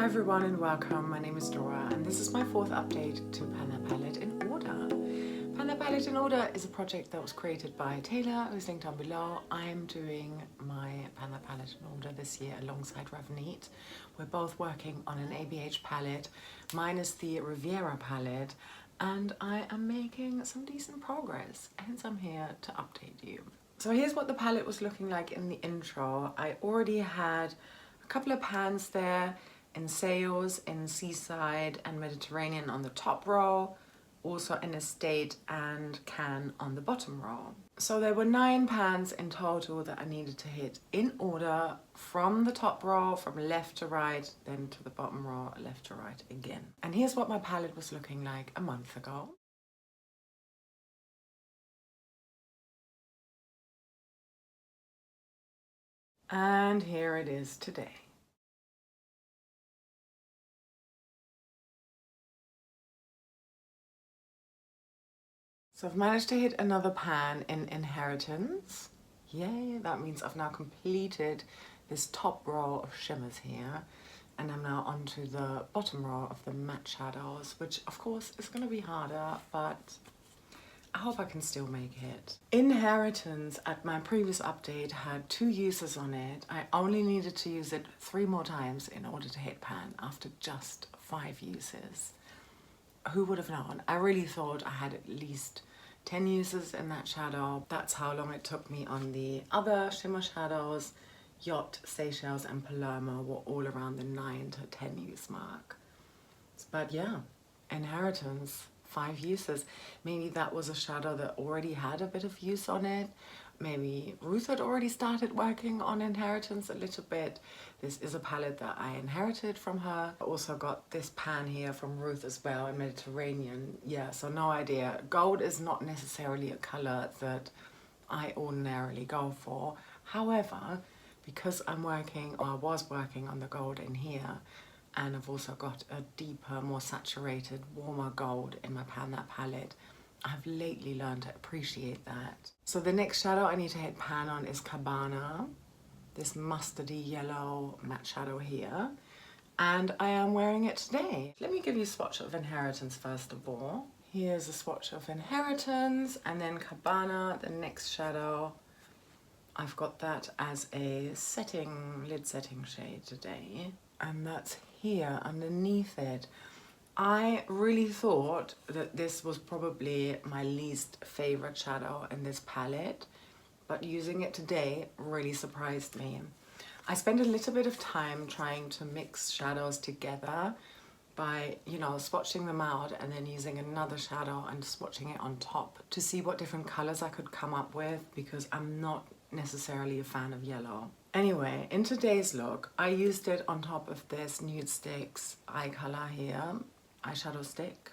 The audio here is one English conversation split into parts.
Hi everyone and welcome. My name is Dora and this is my fourth update to Pan That Palette in Order. Pan That Palette in Order is a project that was created by Taylor, who's linked down below. I'm doing my Pan That Palette in Order this year alongside Ravneet. We're both working on an ABH palette. Mine is the Riviera palette and I am making some decent progress, hence I'm here to update you. So here's what the palette was looking like in the intro. I already had a couple of pans there in Sales, in Seaside and Mediterranean on the top row, also in Estate and Can on the bottom row. So there were 9 pans in total that I needed to hit in order from the top row, from left to right, then to the bottom row, left to right again. And here's what my palette was looking like a month ago. And here it is today. So I've managed to hit another pan in Inheritance. Yay, that means I've now completed this top row of shimmers here. And I'm now onto the bottom row of the matte shadows, which of course is going to be harder, but I hope I can still make it. Inheritance at my previous update had 2 uses on it. I only needed to use it 3 more times in order to hit pan after just 5 uses. Who would have known? I really thought I had at least 10 uses in that shadow. That's how long it took me on the other shimmer shadows. Yacht, Seychelles and Palermo were all around the 9 to 10 use mark. But yeah, Inheritance, 5 uses. Maybe that was a shadow that already had a bit of use on it. Maybe Ruth had already started working on Inheritance a little bit. This is a palette that I inherited from her. I also got this pan here from Ruth as well in Mediterranean. Yeah, so no idea. Gold is not necessarily a color that I ordinarily go for. However, because I'm working, or I was working on the gold in here, and I've also got a deeper, more saturated, warmer gold in my Pan That palette, I've lately learned to appreciate that. So the next shadow I need to hit pan on is Cabana, this mustardy yellow matte shadow here. And I am wearing it today. Let me give you a swatch of Inheritance first of all. Here's a swatch of Inheritance and then Cabana, the next shadow. I've got that as a lid setting shade today. And that's here underneath it. I really thought that this was probably my least favorite shadow in this palette, but using it today really surprised me. I spent a little bit of time trying to mix shadows together by, swatching them out and then using another shadow and swatching it on top to see what different colors I could come up with, because I'm not necessarily a fan of yellow. Anyway, in today's look, I used it on top of this Nude Sticks eye color here. Eyeshadow stick,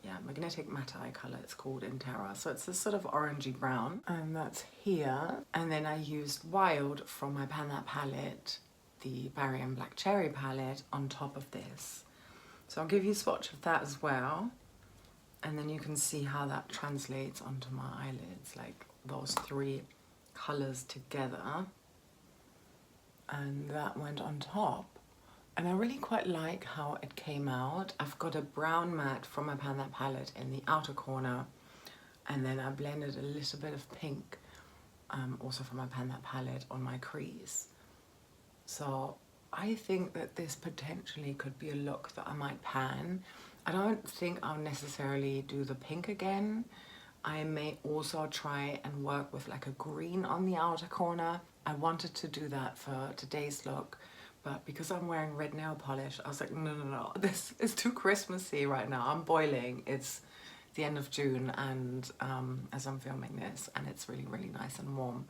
yeah, magnetic matte eye color it's called in Terra. So it's this sort of orangey brown, and that's here. And then I used Wild from my Pan That palette, the Berry and Black Cherry palette, on top of this. So I'll give you a swatch of that as well, and then you can see how that translates onto my eyelids, like those 3 colors together. And that went on top. And I really quite like how it came out. I've got a brown matte from my Pan That palette in the outer corner, and then I blended a little bit of pink, also from my Pan That palette, on my crease. So I think that this potentially could be a look that I might pan. I don't think I'll necessarily do the pink again. I may also try and work with like a green on the outer corner. I wanted to do that for today's look, but because I'm wearing red nail polish, I was like, no, this is too Christmassy right now. I'm boiling. It's the end of June, and as I'm filming this, and it's really, really nice and warm,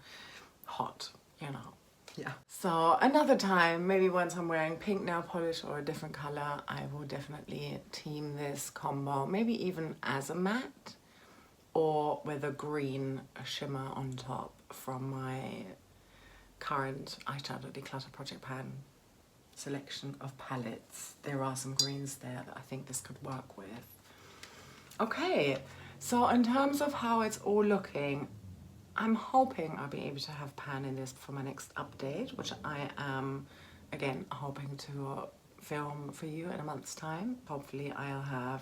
hot, yeah. So another time, maybe once I'm wearing pink nail polish or a different color, I will definitely team this combo, maybe even as a matte, or with a green shimmer on top from my current eyeshadow declutter project pan selection of palettes. There are some greens there that I think this could work with. Okay, so in terms of how it's all looking, I'm hoping I'll be able to have pan in this for my next update, which I am, again, hoping to film for you in a month's time. Hopefully I'll have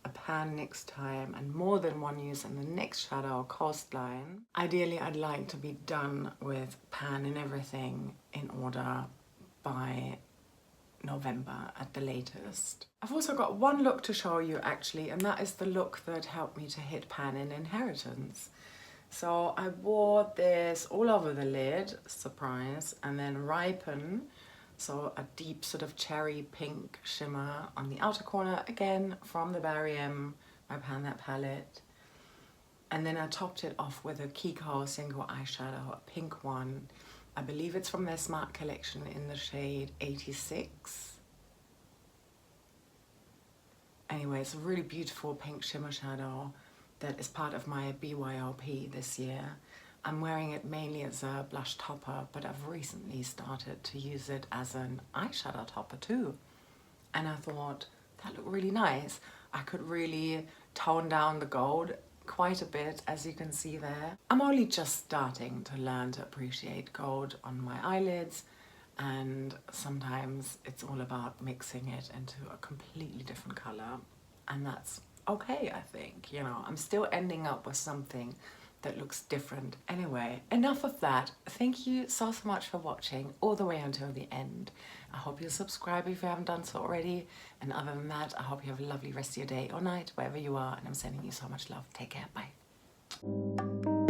a pan next time and more than one use in the next shadow, Coastline. Ideally, I'd like to be done with pan and everything in order by November at the latest. I've also got one look to show you actually, and that is the look that helped me to hit pan in Inheritance. So I wore this all over the lid, surprise, and then Ripen, so a deep sort of cherry pink shimmer on the outer corner, again from the Barry M, my Pan That palette. And then I topped it off with a Kiko single eyeshadow, a pink one. I believe it's from their Smart collection in the shade 86. Anyway, it's a really beautiful pink shimmer shadow that is part of my BYOP this year. I'm wearing it mainly as a blush topper, but I've recently started to use it as an eyeshadow topper too. And I thought, that looked really nice. I could really tone down the gold quite a bit, as you can see there. I'm only just starting to learn to appreciate gold on my eyelids, and sometimes it's all about mixing it into a completely different color, and that's okay, I think. You know, I'm still ending up with something that looks different. Anyway, enough of that. Thank you so much for watching all the way until the end. I hope you'll subscribe if you haven't done so already, and other than that, I hope you have a lovely rest of your day or night wherever you are, and I'm sending you so much love. Take care. Bye.